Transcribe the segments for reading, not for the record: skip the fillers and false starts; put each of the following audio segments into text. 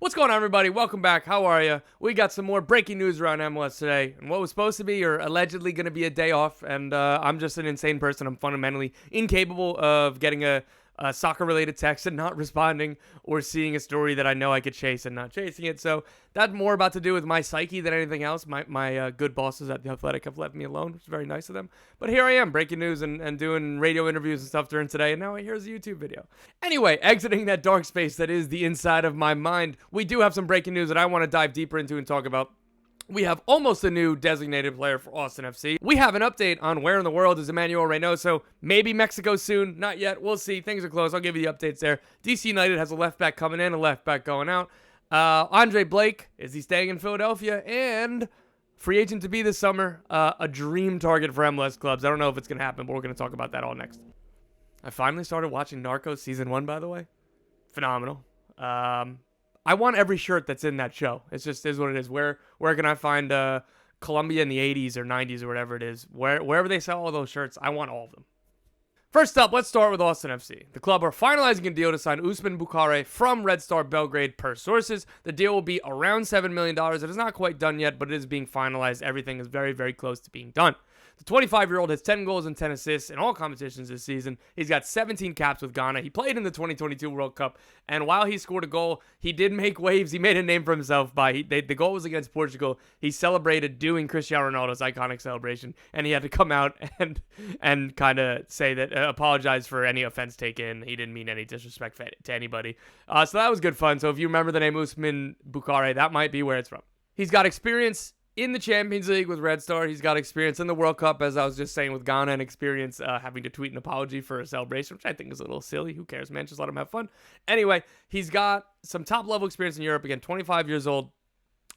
What's going on, everybody? Welcome back. How are you? We got some more breaking news around MLS today. And what was supposed to be or allegedly going to be a day off. And I'm just an insane person. I'm fundamentally incapable of getting a soccer-related text and not responding, or seeing a story that I know I could chase and not chasing it. So that's more about to do with my psyche than anything else. My good bosses at The Athletic have left me alone, which is very nice of them. But here I am, breaking news and doing radio interviews and stuff during today, and now here's a YouTube video. Anyway, exiting that dark space that is the inside of my mind, we do have some breaking news that I want to dive deeper into and talk about. We have almost a new designated player for Austin FC. We have an update on where in the world is Emanuel Reynoso. Maybe Mexico soon. Not yet. We'll see. Things are close. I'll give you the updates there. DC United has a left back coming in, a left back going out. Andre Blake, is he staying in Philadelphia? And free agent to be this summer. A dream target for MLS clubs. I don't know if it's going to happen, but we're going to talk about that all next. I finally started watching Narcos Season 1, by the way. Phenomenal. I want every shirt that's in that show. It just is what it is. Where can I find Colombia in the 80s or 90s or whatever it is? Wherever they sell all those shirts, I want all of them. First up, let's start with Austin FC. The club are finalizing a deal to sign Usman Bukare from Red Star Belgrade per sources. The deal will be around $7 million. It is not quite done yet, but it is being finalized. Everything is very, very close to being done. The 25-year-old has 10 goals and 10 assists in all competitions this season. He's got 17 caps with Ghana. He played in the 2022 World Cup, and while he scored a goal, he did make waves. He made a name for himself the goal was against Portugal. He celebrated doing Cristiano Ronaldo's iconic celebration, and he had to come out and kind of say that, apologize for any offense taken. He didn't mean any disrespect to anybody. So that was good fun. So if you remember the name Usman Bukare, that might be where it's from. He's got experience in the Champions League with Red Star. He's got experience in the World Cup, as I was just saying, with Ghana, and experience having to tweet an apology for a celebration, which I think is a little silly. Who cares, man? Just let him have fun. Anyway, he's got some top-level experience in Europe. Again, 25 years old.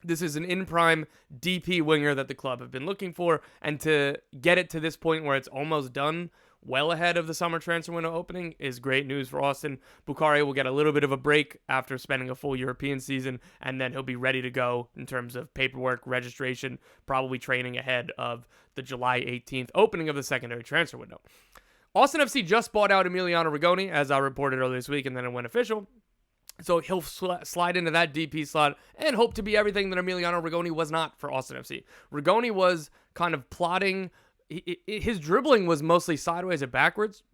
This is an in-prime DP winger that the club have been looking for, and to get it to this point where it's almost done, well ahead of the summer transfer window opening, is great news for Austin. Bukare will get a little bit of a break after spending a full European season, and then he'll be ready to go in terms of paperwork, registration, probably training ahead of the July 18th opening of the secondary transfer window. Austin FC just bought out Emiliano Rigoni, as I reported earlier this week, and then it went official. So he'll slide into that DP slot and hope to be everything that Emiliano Rigoni was not for Austin FC. Rigoni was kind of plotting. His dribbling was mostly sideways and backwards.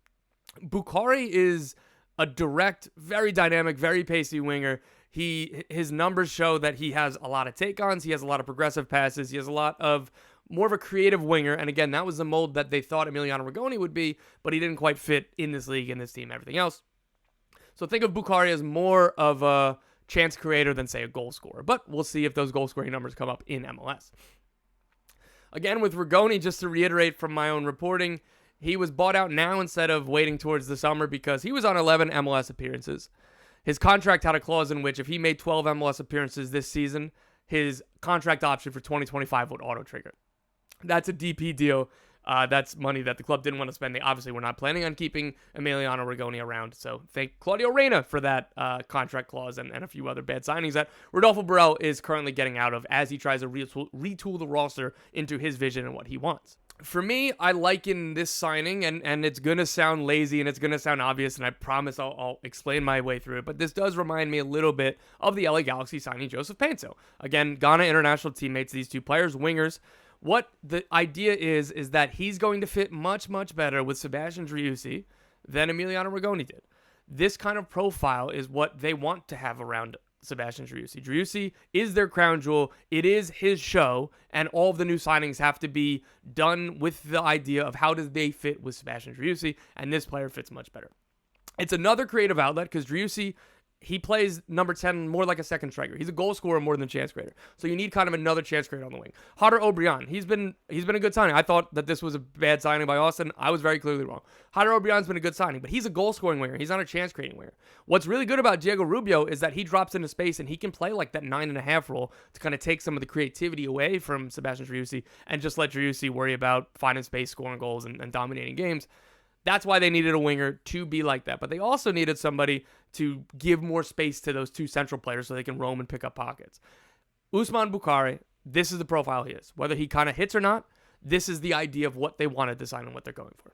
Bukare is a direct, very dynamic, very pacey winger. His numbers show that he has a lot of take-ons. He has a lot of progressive passes. He has a lot of more of a creative winger. And again, that was the mold that they thought Emiliano Rigoni would be, but he didn't quite fit in this league, in this team, everything else. So think of Bukare as more of a chance creator than, say, a goal scorer. But we'll see if those goal-scoring numbers come up in MLS. Again, with Rigoni, just to reiterate from my own reporting, he was bought out now instead of waiting towards the summer because he was on 11 MLS appearances. His contract had a clause in which if he made 12 MLS appearances this season, his contract option for 2025 would auto-trigger. That's a DP deal. That's money that the club didn't want to spend. They obviously were not planning on keeping Emiliano Rigoni around. So thank Claudio Reyna for that contract clause and a few other bad signings that Rodolfo Burrell is currently getting out of as he tries to retool the roster into his vision and what he wants. For me, I liken this signing, and it's going to sound lazy and it's going to sound obvious, and I promise I'll explain my way through it, but this does remind me a little bit of the LA Galaxy signing Joseph Painto. Again, Ghana international teammates, these two players, wingers. What the idea is that he's going to fit much, much better with Sebastian Driussi than Emiliano Rigoni did. This kind of profile is what they want to have around Sebastian Driussi. Driussi is their crown jewel. It is his show, and all of the new signings have to be done with the idea of how does they fit with Sebastian Driussi, and this player fits much better. It's another creative outlet because Driussi, he plays number 10 more like a second striker. He's a goal scorer more than a chance creator. So you need kind of another chance creator on the wing. Hodder O'Brien, he's been a good signing. I thought that this was a bad signing by Austin. I was very clearly wrong. Hodder O'Brien's been a good signing, but he's a goal scoring winger. He's not a chance creating winger. What's really good about Diego Rubio is that he drops into space and he can play like that 9.5 role to kind of take some of the creativity away from Sebastian Driussi and just let Driussi worry about finding space, scoring goals, and dominating games. That's why they needed a winger to be like that. But they also needed somebody to give more space to those two central players so they can roam and pick up pockets. Usman Bukare, this is the profile he is. Whether he kind of hits or not, this is the idea of what they wanted to sign and what they're going for.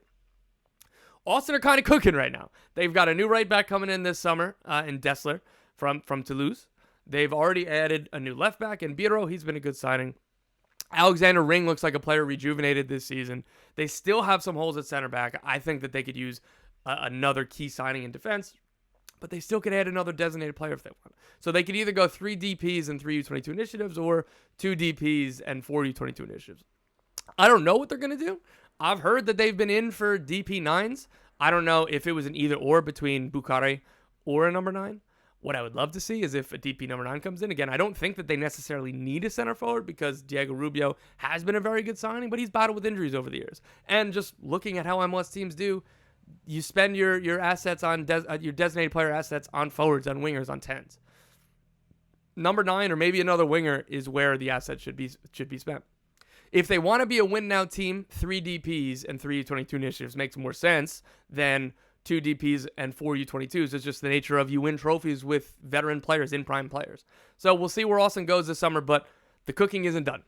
Austin are kind of cooking right now. They've got a new right back coming in this summer in Dessler from Toulouse. They've already added a new left back, and Biro, he's been a good signing. Alexander Ring looks like a player rejuvenated this season. They still have some holes at center back. I think that they could use another key signing in defense, but they still could add another designated player if they want. So they could either go 3 DPs and 3 U22 initiatives or 2 DPs and 4 U22 initiatives. I don't know what they're going to do. I've heard that they've been in for DP9s. I don't know if it was an either or between Bogert or a number 9. What I would love to see is if a DP number 9 comes in. Again, I don't think that they necessarily need a center forward because Diego Rubio has been a very good signing, but he's battled with injuries over the years. And just looking at how MLS teams do, you spend your assets on your designated player assets on forwards, on wingers, on 10s. Number 9 or maybe another winger is where the assets should be spent. If they want to be a win-now team, 3 DPs and 3 U22 initiatives makes more sense than 2 DPs and 4 U22s. It's just the nature of you win trophies with veteran players, in-prime players. So we'll see where Austin goes this summer, but the cooking isn't done.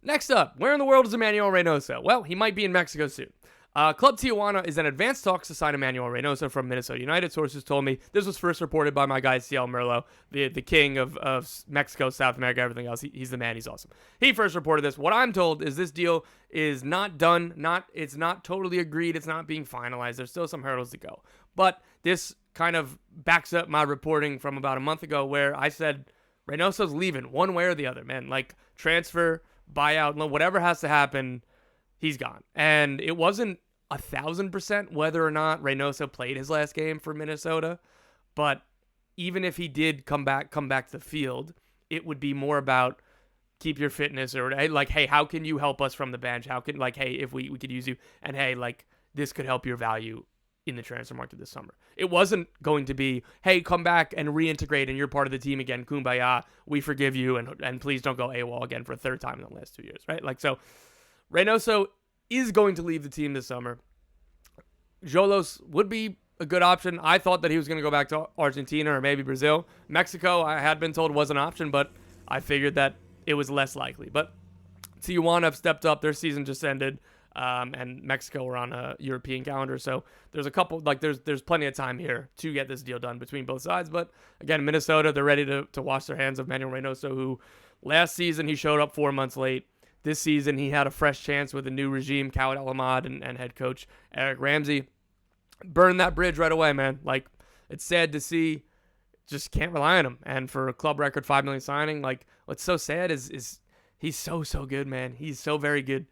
Next up, where in the world is Emanuel Reynoso? Well, he might be in Mexico soon. Club Tijuana is in advanced talks to sign Emanuel Reynoso from Minnesota United. Sources told me this was first reported by my guy, Ciel Merlo, the king of Mexico, South America, everything else. He's the man. He's awesome. He first reported this. What I'm told is this deal is not done. It's not totally agreed. It's not being finalized. There's still some hurdles to go. But this kind of backs up my reporting from about a month ago where I said Reynoso's leaving one way or the other, man. Like transfer, buyout, whatever has to happen, he's gone. And it wasn't 1,000% whether or not Reynoso played his last game for Minnesota. But even if he did come back to the field, it would be more about keep your fitness or like, hey, how can you help us from the bench? How can, like, hey, if we could use you, and hey, like, this could help your value in the transfer market this summer. It wasn't going to be, hey, come back and reintegrate and you're part of the team again. Kumbaya, we forgive you, and please don't go AWOL again for a third time in the last 2 years, right? Like, so Reynoso is going to leave the team this summer. Xolos would be a good option. I thought that he was going to go back to Argentina or maybe Brazil. Mexico, I had been told, was an option, but I figured that it was less likely. But Tijuana have stepped up. Their season just ended, and Mexico were on a European calendar. So there's a couple, like there's plenty of time here to get this deal done between both sides. But again, Minnesota, they're ready to wash their hands of Emanuel Reynoso, who last season he showed up 4 months late. This season, he had a fresh chance with a new regime, Khaled El-Ahmad and head coach Eric Ramsey. Burn that bridge right away, man. Like, it's sad to see. Just can't rely on him. And for a club record $5 million signing, like, what's so sad is he's so good, man. He's so very good.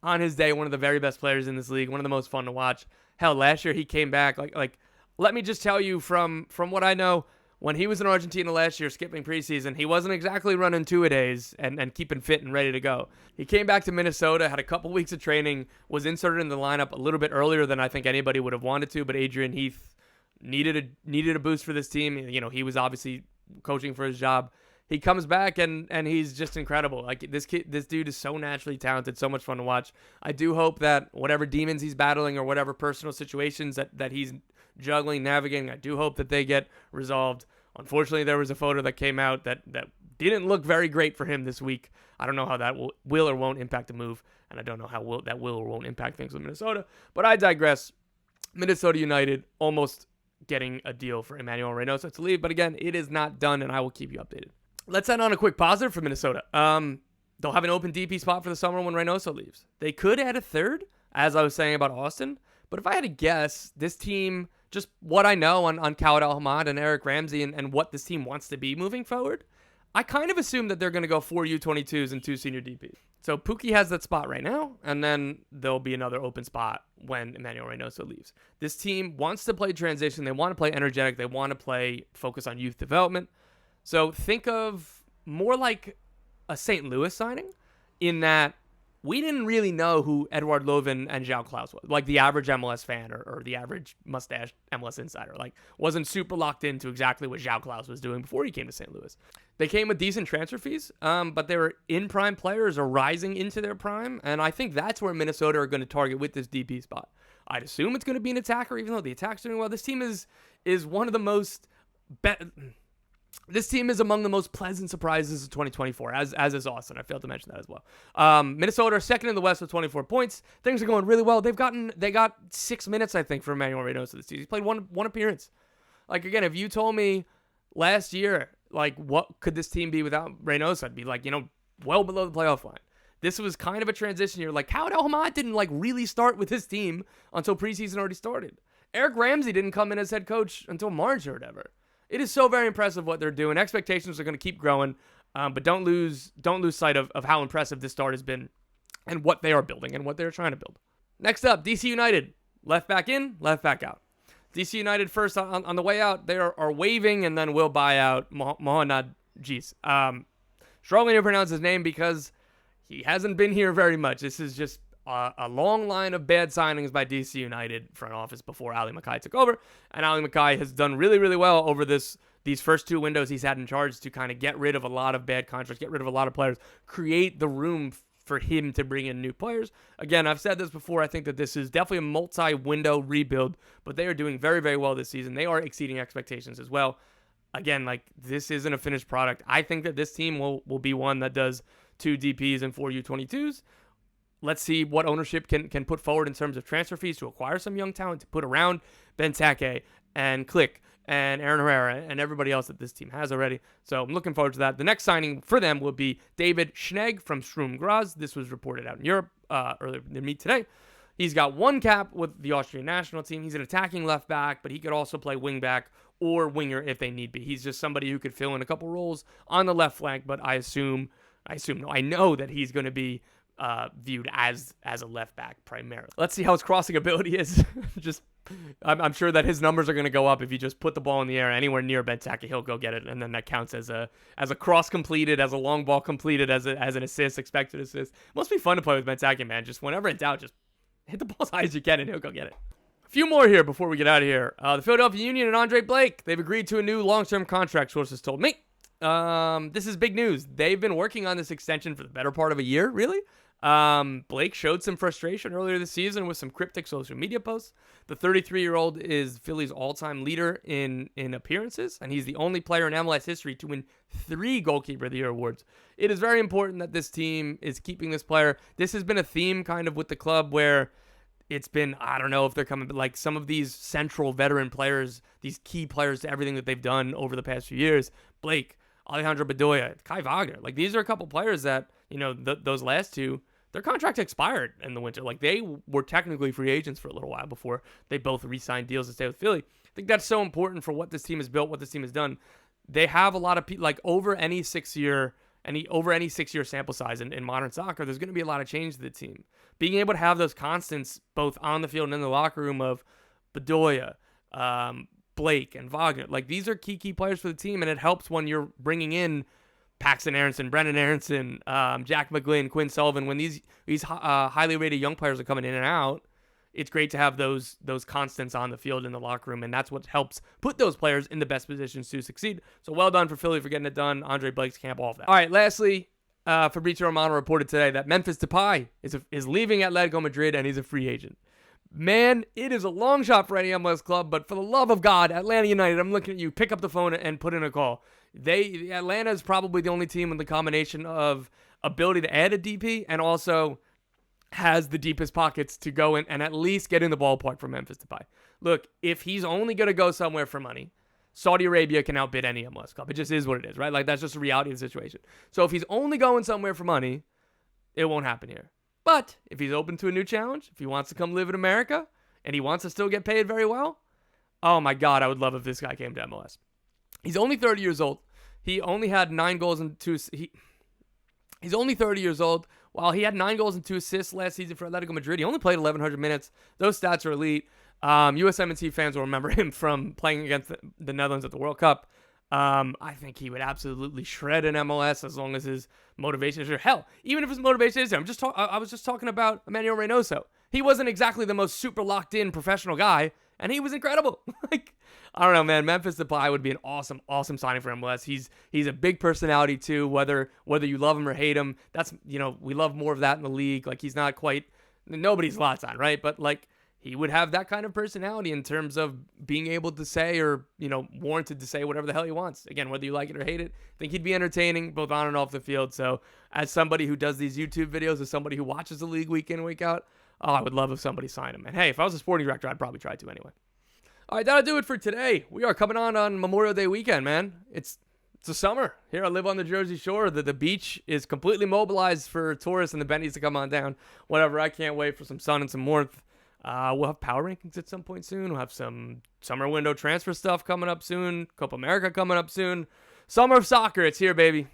On his day, one of the very best players in this league, one of the most fun to watch. Hell, last year he came back. Like, let me just tell you from what I know, when he was in Argentina last year, skipping preseason, he wasn't exactly running two-a-days and keeping fit and ready to go. He came back to Minnesota, had a couple weeks of training, was inserted in the lineup a little bit earlier than I think anybody would have wanted to, but Adrian Heath needed a boost for this team. You know, he was obviously coaching for his job. He comes back and he's just incredible. Like, this dude is so naturally talented, so much fun to watch. I do hope that whatever demons he's battling or whatever personal situations that he's juggling, navigating, I do hope that they get resolved. Unfortunately, there was a photo that came out that didn't look very great for him this week. I don't know how that will or won't impact the move, and I don't know how that will or won't impact things with Minnesota. But I digress. Minnesota United almost getting a deal for Emanuel Reynoso to leave, but again, it is not done, and I will keep you updated. Let's end on a quick positive for Minnesota. They'll have an open DP spot for the summer when Reynoso leaves. They could add a third, as I was saying about Austin, but if I had to guess, this team, just what I know on Khaled El-Ahmad and Eric Ramsey and what this team wants to be moving forward, I kind of assume that they're going to go 4 U22s and 2 senior DPs. So Pookie has that spot right now, and then there'll be another open spot when Emanuel Reynoso leaves. This team wants to play transition. They want to play energetic. They want to play focus on youth development. So think of more like a St. Louis signing in that we didn't really know who Edouard Lovin and João Klaus was. Like the average MLS fan or the average mustache MLS insider, like wasn't super locked into exactly what João Klaus was doing before he came to St. Louis. They came with decent transfer fees, but they were in-prime players or rising into their prime, and I think that's where Minnesota are going to target with this DP spot. I'd assume it's going to be an attacker, even though the attack's doing well. This team is one of the most... This team is among the most pleasant surprises of 2024, as is Austin. I failed to mention that as well. Minnesota are second in the West with 24 points. Things are going really well. They got 6 minutes, I think, for Emanuel Reynoso this season. He's played one appearance. Like, again, if you told me last year like, what could this team be without Reynoso? I'd be like, well below the playoff line. This was kind of a transition year. Like, Howard El-Hamad didn't really start with his team until preseason already started. Eric Ramsey didn't come in as head coach until March or whatever. It is so very impressive what they're doing. Expectations are going to keep growing, but don't lose sight of how impressive this start has been and what they are building and what they're trying to build. Next up, DC United. Left back in, left back out. DC United first on the way out, they are waiving and then will buy out Mohanad Jeez. Struggling to pronounce his name because he hasn't been here very much. This is just a long line of bad signings by DC United front office before Ali Mackay took over. And Ali Mackay has done really, really well over these first 2 windows he's had in charge to kind of get rid of a lot of bad contracts, get rid of a lot of players, create the room for him to bring in new players. Again, I've said this before. I think that this is definitely a multi-window rebuild, but they are doing very, very well this season. They are exceeding expectations as well. Again, this isn't a finished product. I think that this team will be one that does 2 DPs and 4 U22s. Let's see what ownership can put forward in terms of transfer fees to acquire some young talent to put around Benteke and Click and Aaron Herrera and everybody else that this team has already. So I'm looking forward to that. The next signing for them will be David Schnegg from Sturm Graz. This was reported out in Europe earlier than me today. He's got 1 cap with the Austrian national team. He's an attacking left back, but he could also play wing back or winger if they need be. He's just somebody who could fill in a couple roles on the left flank, but I know that he's going to be viewed as a left back primarily. Let's see how his crossing ability is. I'm sure that his numbers are going to go up if you just put the ball in the air anywhere near Benteke. He'll go get it, and then that counts as a cross completed, as a long ball completed, as an assist, expected assist. Must be fun to play with Benteke, man. Just whenever in doubt, just hit the ball as high as you can, and he'll go get it. A few more here before we get out of here. The Philadelphia Union and Andre Blake, they've agreed to a new long-term contract, sources told me. This is big news. They've been working on this extension for the better part of a year, really. Blake showed some frustration earlier this season with some cryptic social media posts. The 33-year-old is Philly's all-time leader in appearances, and he's the only player in MLS history to win 3 Goalkeeper of the Year awards. It is very important that this team is keeping this player. This has been a theme kind of with the club where it's been, I don't know if they're coming, but some of these central veteran players, these key players to everything that they've done over the past few years, Blake, Alejandro Bedoya, Kai Wagner, these are a couple players that, those last 2, their contract expired in the winter. They were technically free agents for a little while before they both re-signed deals to stay with Philly. I think that's so important for what this team has built, what this team has done. They have a lot of people, over any 6-year sample size in modern soccer, there's going to be a lot of change to the team. Being able to have those constants both on the field and in the locker room of Bedoya, Blake, and Wagner, these are key players for the team, and it helps when you're bringing in Paxton Aronson, Brendan Aronson, Jack McGlynn, Quinn Sullivan. When these highly rated young players are coming in and out, it's great to have those constants on the field in the locker room, and that's what helps put those players in the best positions to succeed. So well done for Philly for getting it done. Andre Blake's camp, all of that. All right, lastly, Fabrizio Romano reported today that Memphis Depay is leaving Atletico Madrid, and he's a free agent. Man, it is a long shot for any MLS club, but for the love of God, Atlanta United, I'm looking at you. Pick up the phone and put in a call. Atlanta is probably the only team with the combination of ability to add a DP and also has the deepest pockets to go in and at least get in the ballpark for Memphis Depay. Look, if he's only going to go somewhere for money, Saudi Arabia can outbid any MLS club. It just is what it is, right? That's just the reality of the situation. So if he's only going somewhere for money, it won't happen here. But if he's open to a new challenge, if he wants to come live in America, and he wants to still get paid very well, oh my God, I would love if this guy came to MLS. He's only 30 years old. He only had 9 goals and 2. He's only 30 years old. While he had 9 goals and 2 assists last season for Atletico Madrid, he only played 1,100 minutes. Those stats are elite. USMNT fans will remember him from playing against the Netherlands at the World Cup. I think he would absolutely shred in MLS as long as his motivation is there. Hell, even if his motivation is there. I was just talking about Emanuel Reynoso. He wasn't exactly the most super locked in professional guy, and he was incredible. I don't know, man. Memphis Depay would be an awesome signing for MLS. He's a big personality too. Whether you love him or hate him, that's we love more of that in the league. He's not quite nobody's Zlatan, right? But he would have that kind of personality in terms of being able to say or, warranted to say whatever the hell he wants. Again, whether you like it or hate it, I think he'd be entertaining both on and off the field. So as somebody who does these YouTube videos, as somebody who watches the league week in, week out, I would love if somebody signed him. And hey, if I was a sporting director, I'd probably try to anyway. All right, that'll do it for today. We are coming on Memorial Day weekend, man. It's It's the summer. Here I live on the Jersey Shore. The beach is completely mobilized for tourists and the bennies to come on down. Whatever. I can't wait for some sun and some warmth. We'll have power rankings at some point soon. We'll have some summer window transfer stuff coming up soon. Copa America coming up soon. Summer of soccer. It's here, baby.